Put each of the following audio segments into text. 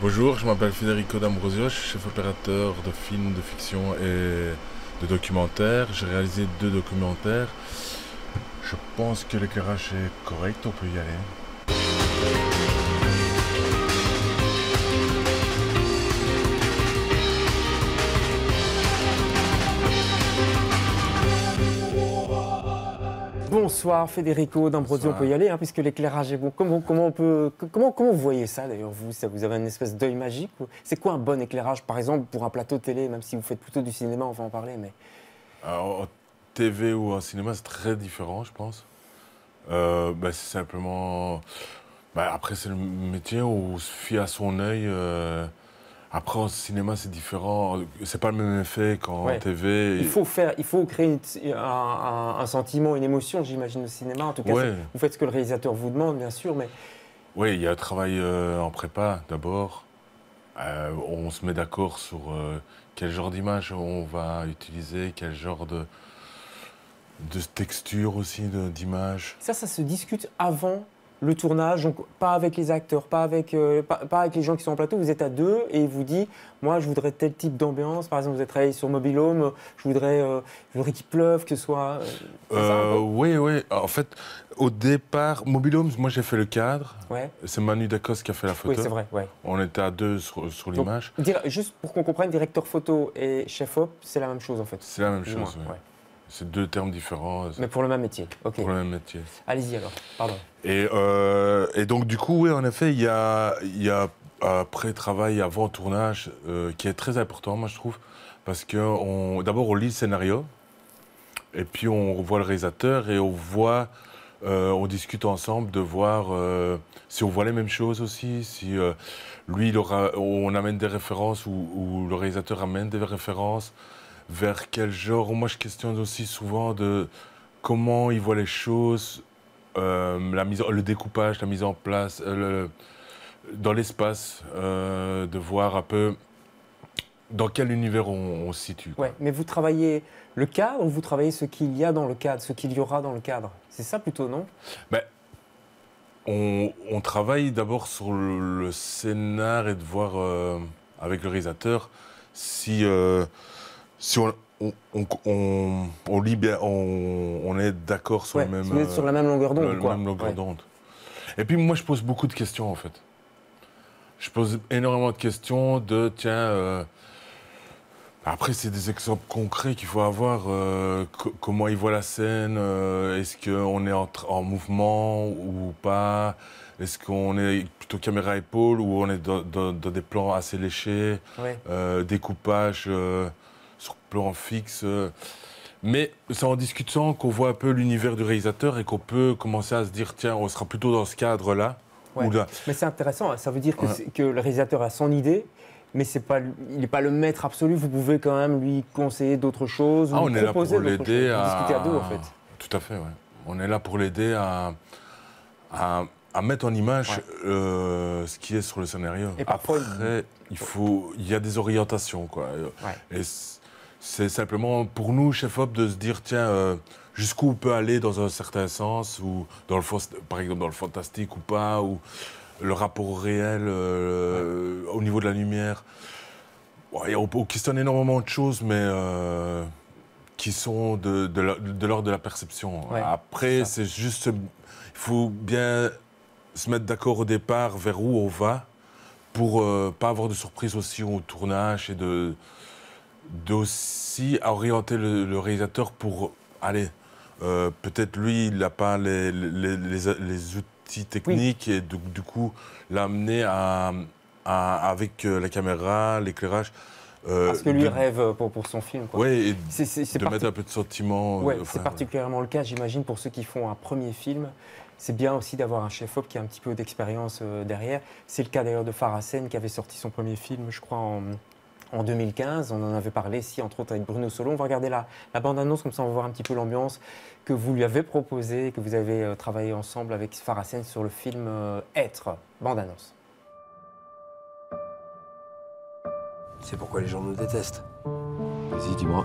Bonjour, je m'appelle Federico D'Ambrosio, je suis chef opérateur de films, de fiction et de documentaires. J'ai réalisé 2 documentaires. Je pense que l'éclairage est correct, on peut y aller. Bonsoir Federico D'Ambrosio, on peut y aller puisque l'éclairage est bon. Comment vous voyez ça d'ailleurs vous avez une espèce d'œil magique C'est quoi un bon éclairage par exemple pour un plateau télé, même si vous faites plutôt du cinéma, on va en parler mais... Alors, en TV ou en cinéma, c'est très différent, je pense. C'est simplement... après, c'est le métier où on se fie à son œil. Après, en cinéma, c'est différent. C'est pas le même effet qu'en TV. Il faut créer un sentiment, une émotion, j'imagine, au cinéma. En tout cas, vous faites ce que le réalisateur vous demande, bien sûr, mais... Oui, il y a un travail en prépa, d'abord. On se met d'accord sur quel genre d'image on va utiliser, quel genre de texture aussi, d'image. Ça se discute avant le tournage, donc pas avec les acteurs, pas avec les gens qui sont en plateau, vous êtes à deux et il vous dit, moi je voudrais tel type d'ambiance, par exemple vous avez travaillé sur Mobile Home, je voudrais qu'il pleuve, que ce soit... Oui, en fait, au départ, Mobile Home, moi j'ai fait le cadre, c'est Manu Dacos qui a fait la photo. Oui, c'est vrai, On était à deux sur l'image. Juste pour qu'on comprenne, directeur photo et chef-op, c'est la même chose en fait. C'est la même chose, oui. C'est 2 termes différents. Mais pour le même métier, ok. Pour le même métier. Allez-y alors, pardon. Et donc du coup, oui, en effet, il y a un pré-travail avant tournage qui est très important, moi je trouve, parce que d'abord on lit le scénario, et puis on revoit le réalisateur et on discute ensemble de voir si on voit les mêmes choses aussi, si lui, on amène des références ou le réalisateur amène des références. Vers quel genre? Moi, je questionne aussi souvent de comment il voit les choses, le découpage, la mise en place, dans l'espace, de voir un peu dans quel univers on se situe. Ouais, mais vous travaillez le cadre ou vous travaillez ce qu'il y a dans le cadre, ce qu'il y aura dans le cadre? C'est ça plutôt, non? On travaille d'abord sur le scénar et de voir avec le réalisateur si on lit bien, on est d'accord sur, sur la même longueur d'onde. Même longueur d'onde. Et puis moi, je pose beaucoup de questions, en fait. Je pose énormément de questions après, c'est des exemples concrets qu'il faut avoir. Comment il voit la scène, est-ce qu'on est en mouvement ou pas? Est-ce qu'on est plutôt caméra-épaule ou on est dans des plans assez léchés, découpage sur plan fixe. Mais c'est en discutant qu'on voit un peu l'univers du réalisateur et qu'on peut commencer à se dire, tiens, on sera plutôt dans ce cadre-là. Mais c'est intéressant, ça veut dire que le réalisateur a son idée, mais il n'est pas le maître absolu, vous pouvez quand même lui conseiller d'autres choses, on est là pour l'aider à... discuter à deux, en fait. Tout à fait, oui. On est là pour l'aider à mettre en image ce qui est sur le scénario. Et parfois, après, il y a des orientations, quoi. Et c'est simplement pour nous, chef-op, de se dire, tiens, jusqu'où on peut aller dans un certain sens, ou par exemple dans le fantastique ou pas, ou le rapport au réel, au niveau de la lumière. On questionne énormément de choses, mais qui sont de l'ordre de la perception. Après, c'est juste, il faut bien se mettre d'accord au départ vers où on va, pour pas avoir de surprise aussi au tournage et d'aussi orienter le réalisateur pour aller. Peut-être lui, il n'a pas les outils techniques et du coup l'amener avec la caméra, l'éclairage. Parce que lui rêve pour son film. Oui, de mettre un peu de sentiment. C'est particulièrement le cas, j'imagine, pour ceux qui font un premier film. C'est bien aussi d'avoir un chef-op qui a un petit peu d'expérience derrière. C'est le cas d'ailleurs de Farah Sen qui avait sorti son premier film, je crois, en 2015. On en avait parlé ici, entre autres, avec Bruno Solo. On va regarder la bande-annonce, comme ça on va voir un petit peu l'ambiance que vous lui avez proposée, que vous avez travaillé ensemble avec Farah Sen sur le film Être. Bande-annonce. C'est pourquoi les gens nous détestent. Vas-y, dis-moi.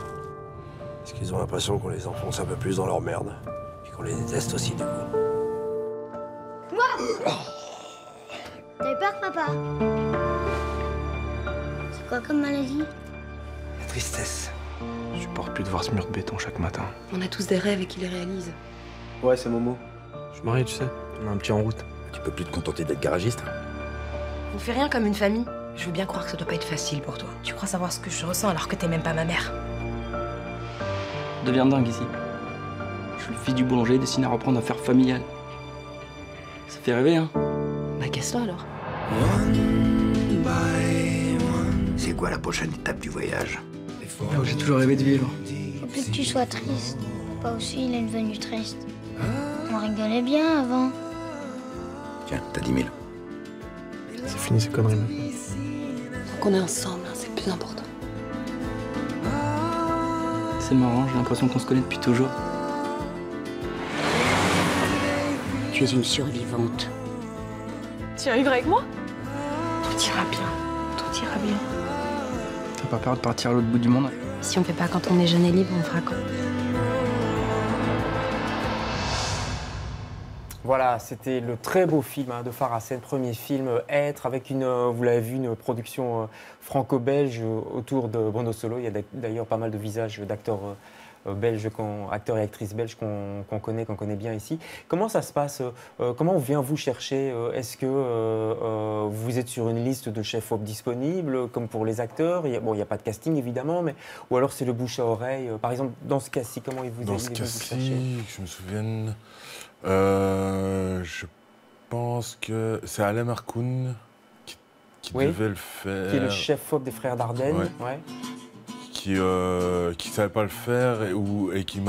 Parce qu'ils ont l'impression qu'on les enfonce un peu plus dans leur merde. Puis qu'on les déteste aussi, du coup. T'avais peur, papa? C'est quoi comme maladie? La tristesse. Je supporte plus de voir ce mur de béton chaque matin. On a tous des rêves et qui les réalisent. Ouais, c'est Momo. Je suis marié, tu sais. On a un petit en route. Tu peux plus te contenter d'être garagiste. On fait rien comme une famille. Je veux bien croire que ça doit pas être facile pour toi. Tu crois savoir ce que je ressens alors que t'es même pas ma mère. Je deviens dingue ici. Je suis le fils du boulanger destiné à reprendre affaire familiale. Ça fait rêver, hein? Bah casse-toi alors. C'est quoi la prochaine étape du voyage? Là où j'ai toujours rêvé de vivre. Faut plus que tu sois triste. Papa aussi, il est devenu triste. On rigolait bien avant. Tiens, t'as 10 000. C'est fini ces conneries. Faut qu'on est ensemble, hein, c'est le plus important. C'est marrant, j'ai l'impression qu'on se connaît depuis toujours. Tu es une survivante. Tu viens vivre avec moi? Tout ira bien. Tout ira bien. T'as pas peur de partir à l'autre bout du monde? Si on fait pas quand on est jeune et libre, on fera quand? Voilà, c'était le très beau film hein, de Farassen, premier film Être, avec une, vous l'avez vu, une production franco-belge autour de Bruno Solo. Il y a d'ailleurs pas mal de visages d'acteurs belges, acteurs et actrices belges qu'on connaît bien ici. Comment ça se passe? Comment on vient vous chercher? Est-ce que vous êtes sur une liste de chefs-op disponibles, comme pour les acteurs? Bon, il n'y a pas de casting évidemment, mais ou alors c'est le bouche à oreille. Par exemple, dans ce cas-ci, comment il vous Dans ce vous cas-ci, chercher? je me souviens, je pense que c'est Alain Marcoun qui Oui, devait le faire. Qui est le chef-op des Frères Dardenne. Ouais. Ouais. Qui savait pas le faire et qui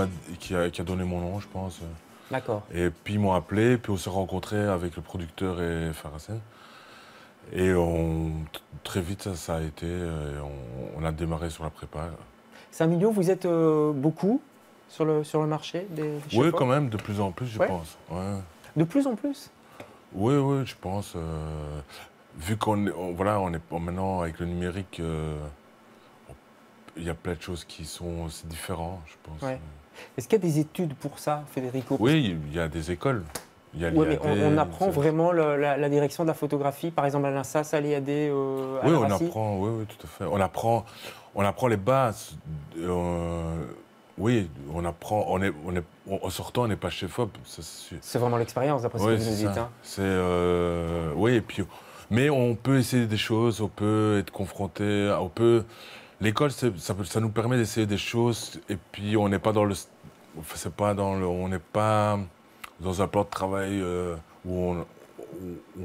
a donné mon nom, je pense. D'accord. Et puis ils m'ont appelé, puis on s'est rencontrés avec le producteur et Farassen. Et très vite, ça a été, on a démarré sur la prépa. C'est un milieu où vous êtes beaucoup sur le marché des Oui, chefs-op? quand même, de plus en plus, je Ouais. pense. Ouais. De plus en plus? Oui, je pense. Vu qu'on est maintenant avec le numérique, il y a plein de choses qui sont aussi différentes, je pense. Ouais. Est-ce qu'il y a des études pour ça, Federico? Oui, il y a des écoles. Oui, mais on apprend vraiment la direction de la photographie, par exemple à l'INSAS, à l'IAD, à Oui, la on RACI? apprend, oui, tout à fait. On apprend les bases. Oui, on apprend. En sortant, on n'est pas chef-op, ça c'est sûr. C'est vraiment l'expérience, d'après ce Oui, que vous nous c'est dites. ça. Hein. Oui, et puis, mais on peut essayer des choses, on peut être confronté, l'école, ça nous permet d'essayer des choses, et puis on n'est pas on n'est pas dans un plan de travail où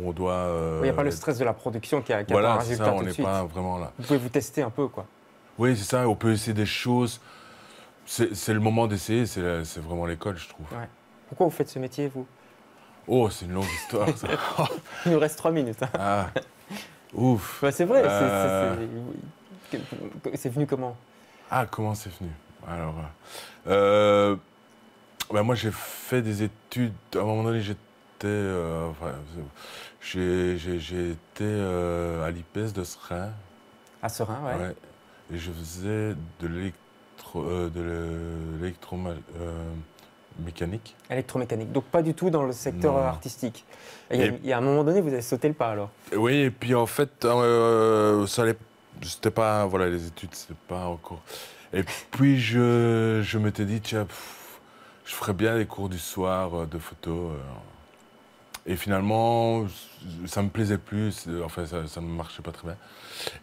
on doit. Il n'y a pas le stress de la production qui attend un voilà, c'est résultat ça, tout on de n'est suite. pas vraiment là. Vous pouvez vous tester un peu, quoi. Oui, c'est ça, on peut essayer des choses. C'est le moment d'essayer, c'est vraiment l'école, je trouve. Ouais. Pourquoi vous faites ce métier, vous? Oh, c'est une longue histoire, ça. Il nous reste 3 minutes. Hein. Ah, ouf. Bah, c'est vrai, c'est venu comment? Ah, comment c'est venu? Alors, moi, j'ai fait des études. À un moment donné, j'ai été à l'IPES de Seraing. À Seraing, ouais. Ouais. Et je faisais de l'électromécanique. Électromécanique. Donc pas du tout dans le secteur Non. artistique. Il y a un moment donné, vous avez sauté le pas alors. Oui, et puis en fait, c'était pas, voilà, les études, c'était pas encore. Et puis je m'étais dit, tiens, je ferais bien les cours du soir de photo. Et finalement, ça me plaisait plus, enfin, ça ne marchait pas très bien.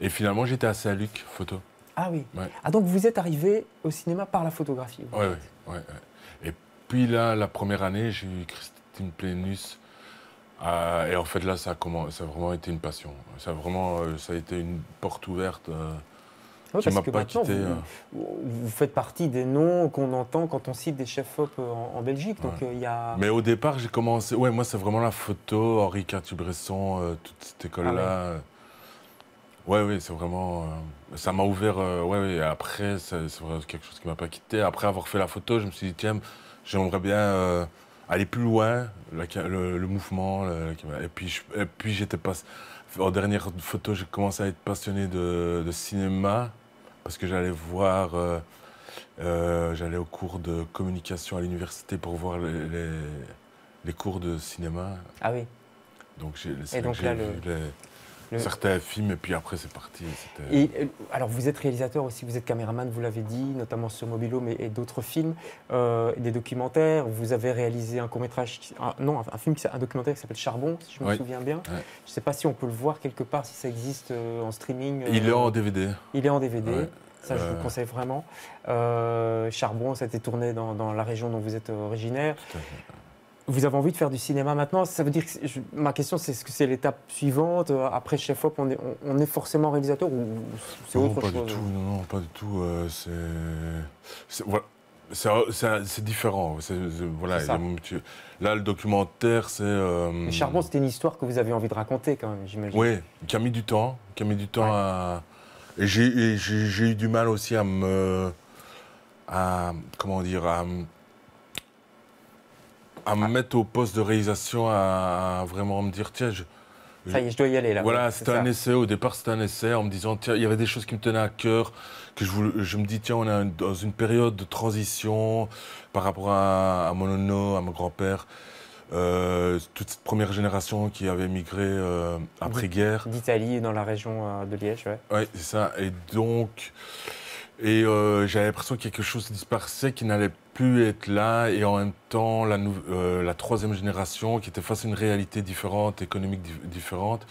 Et finalement, j'étais à Saint-Luc, photo. Ah oui. Ouais. Ah donc vous êtes arrivé au cinéma par la photographie. Ouais. Et puis là, la première année, j'ai eu Christine Plénus. Et en fait, là, ça a vraiment été une passion. Ça a été une porte ouverte Ouais, qui parce m'a que pas maintenant, quitté. vous faites partie des noms qu'on entend quand on cite des chefs-op en Belgique. Donc il y a. Mais au départ, j'ai commencé. Ouais, moi, c'est vraiment la photo, Henri Cartier-Bresson, toute cette école-là. Oui, c'est vraiment. Ça m'a ouvert. Et après, c'est vraiment quelque chose qui m'a pas quitté. Après avoir fait la photo, je me suis dit, tiens, j'aimerais bien aller plus loin, le mouvement. Et puis j'étais pas. En dernière photo, j'ai commencé à être passionné de cinéma parce que j'allais voir. J'allais au cours de communication à l'université pour voir les cours de cinéma. Ah oui. Donc Et donc là, certains films, et puis après, c'est parti. Et alors, vous êtes réalisateur aussi, vous êtes caméraman, vous l'avez dit, notamment sur Mobilo, mais et d'autres films, des documentaires. Vous avez réalisé un court-métrage, un documentaire qui s'appelle Charbon, si je me souviens bien. Ouais. Je ne sais pas si on peut le voir quelque part, si ça existe en streaming. Il est en DVD. Il est en DVD. Ouais. Ça, je vous le conseille conseille vraiment. Charbon, ça a été tourné dans la région dont vous êtes originaire. Tout à fait. Vous avez envie de faire du cinéma maintenant. Ça veut dire que ma question, c'est est-ce que c'est l'étape suivante après Chef Op, on est forcément réalisateur ou c'est autre chose? Non, pas du tout. C'est différent. Voilà, là, le documentaire, c'est. Mais Charbon, c'était une histoire que vous avez envie de raconter quand même, j'imagine. Oui, qui a mis du temps, à. Et j'ai eu du mal aussi à me mettre au poste de réalisation, à vraiment me dire, tiens, ça y est, je dois y aller là. Voilà, c'était un essai. Au départ, c'était un essai en me disant, tiens, il y avait des choses qui me tenaient à cœur, que je me dis, tiens, on est dans une période de transition par rapport à mon nono, à mon grand-père, toute cette première génération qui avait migré après-guerre. D'Italie, dans la région de Liège, ouais. Oui, c'est ça. Et donc, j'avais l'impression que quelque chose disparaissait, qui n'allait plus être là, et en même temps, la troisième génération qui était face à une réalité différente, économique différente.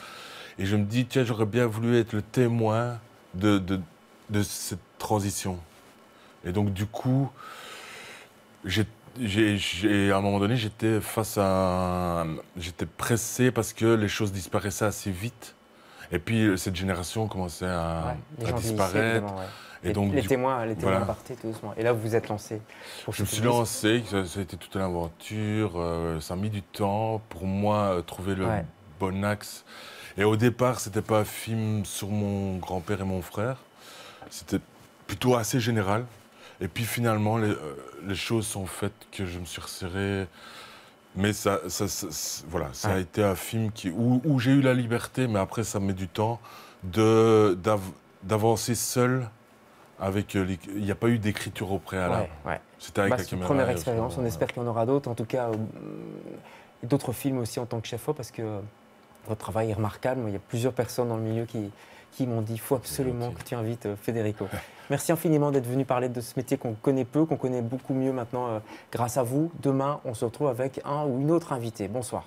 Et je me dis, tiens, j'aurais bien voulu être le témoin de cette transition. Et donc, du coup, à un moment donné, j'étais pressé parce que les choses disparaissaient assez vite. Et puis, cette génération commençait à disparaître. Et donc, les témoins partaient tout doucement. Et là, vous vous êtes lancé. Je me suis lancé, ça a été toute une aventure. Ça a mis du temps pour moi trouver le bon axe. Et au départ, c'était pas un film sur mon grand-père et mon frère. C'était plutôt assez général. Et puis finalement, les choses sont faites que je me suis resserré. Mais ça a été un film où j'ai eu la liberté, mais après, ça met du temps d'avancer seul. Il n'y a pas eu d'écriture au préalable. C'était avec la caméra. Première expérience, on espère qu'il y en aura d'autres. En tout cas, d'autres films aussi en tant que chef-op, parce que votre travail est remarquable. Il y a plusieurs personnes dans le milieu qui m'ont dit il faut absolument que tu invites Federico. Merci infiniment d'être venu parler de ce métier qu'on connaît peu, qu'on connaît beaucoup mieux maintenant grâce à vous. Demain, on se retrouve avec un ou une autre invitée. Bonsoir.